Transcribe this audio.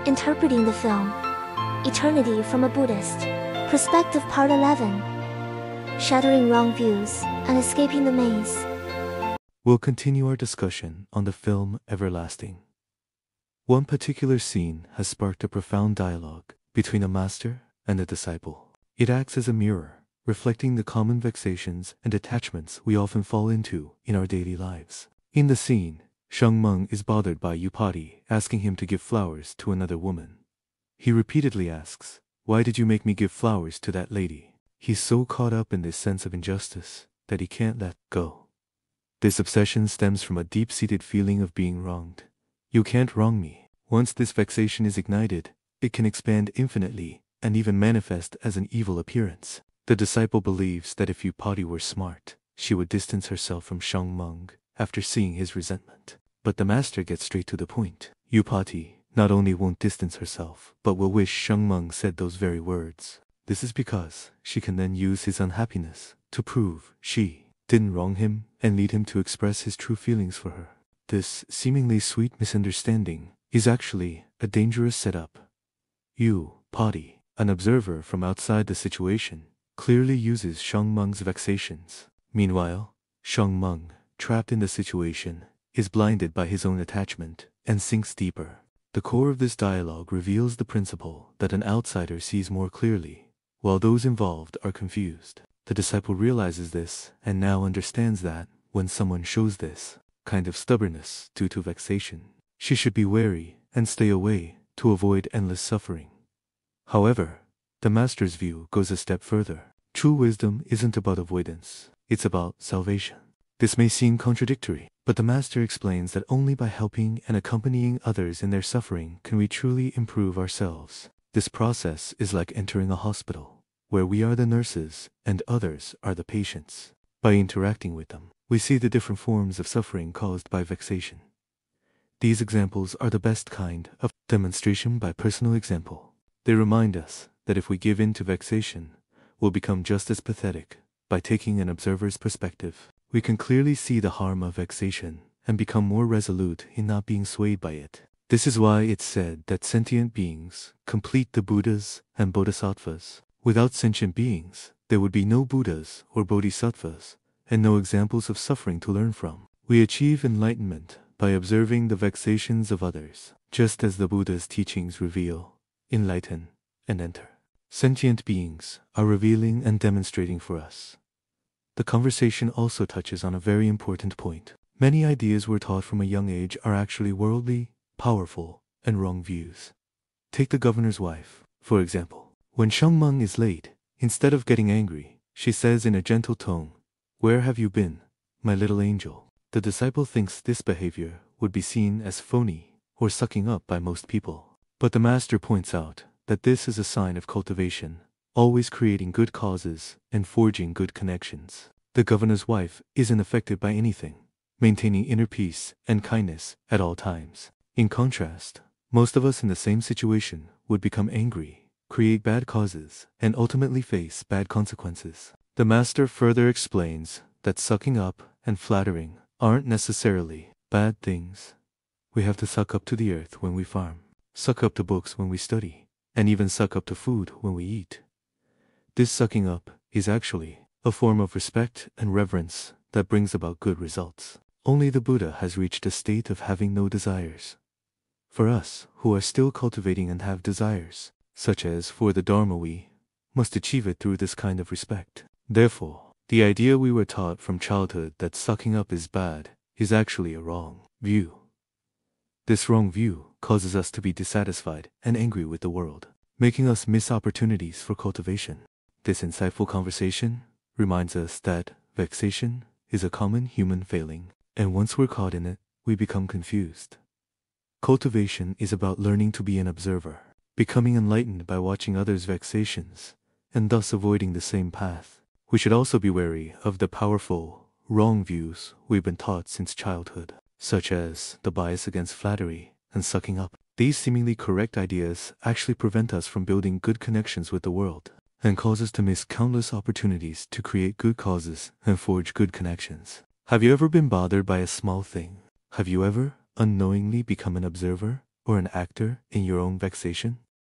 Interpreting the film. Eternity from a Buddhist Perspective Part 11. Shattering wrong views and escaping the maze. We'll continue our discussion on the film Everlasting. One particular scene has sparked a profound dialogue between a master and a disciple. It acts as a mirror, reflecting the common vexations and attachments we often fall into in our daily lives. In the scene, Sheng Meng is bothered by Yupati asking him to give flowers to another woman. He repeatedly asks, "Why did you make me give flowers to that lady?" He's so caught up in this sense of injustice that he can't let go. This obsession stems from a deep-seated feeling of being wronged. You can't wrong me. Once this vexation is ignited, it can expand infinitely and even manifest as an evil appearance. The disciple believes that if Yupati were smart, she would distance herself from Sheng Meng after seeing his resentment. But the master gets straight to the point. Yupati not only won't distance herself, but will wish Sheng Meng said those very words. This is because she can then use his unhappiness to prove she didn't wrong him and lead him to express his true feelings for her. This seemingly sweet misunderstanding is actually a dangerous setup. Yupati, an observer from outside the situation, clearly uses Sheng Meng's vexations. Meanwhile, Sheng Meng, trapped in the situation, is blinded by his own attachment and sinks deeper. The core of this dialogue reveals the principle that an outsider sees more clearly, while those involved are confused. The disciple realizes this and now understands that when someone shows this kind of stubbornness due to vexation, she should be wary and stay away to avoid endless suffering. However, the master's view goes a step further. True wisdom isn't about avoidance, it's about salvation. This may seem contradictory, but the master explains that only by helping and accompanying others in their suffering can we truly improve ourselves. This process is like entering a hospital, where we are the nurses and others are the patients. By interacting with them, we see the different forms of suffering caused by vexation. These examples are the best kind of demonstration by personal example. They remind us that if we give in to vexation, we'll become just as pathetic. By taking an observer's perspective, we can clearly see the harm of vexation and become more resolute in not being swayed by it. This is why it's said that sentient beings complete the Buddhas and Bodhisattvas. Without sentient beings, there would be no Buddhas or Bodhisattvas and no examples of suffering to learn from. We achieve enlightenment by observing the vexations of others, just as the Buddha's teachings reveal, enlighten, and enter. Sentient beings are revealing and demonstrating for us. The conversation also touches on a very important point. Many ideas we're taught from a young age are actually worldly, powerful, and wrong views. Take the governor's wife, for example. When Sheng Meng is late, instead of getting angry, she says in a gentle tone, "Where have you been, my little angel?" The disciple thinks this behavior would be seen as phony or sucking up by most people. But the master points out that this is a sign of cultivation, always creating good causes and forging good connections. The governor's wife isn't affected by anything, maintaining inner peace and kindness at all times. In contrast, most of us in the same situation would become angry, create bad causes, and ultimately face bad consequences. The master further explains that sucking up and flattering aren't necessarily bad things. We have to suck up to the earth when we farm, suck up to books when we study, and even suck up to food when we eat. This sucking up is actually a form of respect and reverence that brings about good results. Only the Buddha has reached a state of having no desires. For us, who are still cultivating and have desires, such as for the Dharma, we must achieve it through this kind of respect. Therefore, the idea we were taught from childhood that sucking up is bad is actually a wrong view. This wrong view causes us to be dissatisfied and angry with the world, making us miss opportunities for cultivation. This insightful conversation reminds us that vexation is a common human failing, and once we're caught in it, we become confused. Cultivation is about learning to be an observer, becoming enlightened by watching others' vexations, and thus avoiding the same path. We should also be wary of the powerful, wrong views we've been taught since childhood, such as the bias against flattery and sucking up. These seemingly correct ideas actually prevent us from building good connections with the world, and cause us to miss countless opportunities to create good causes and forge good connections. Have you ever been bothered by a small thing? Have you ever unknowingly become an observer or an actor in your own vexation?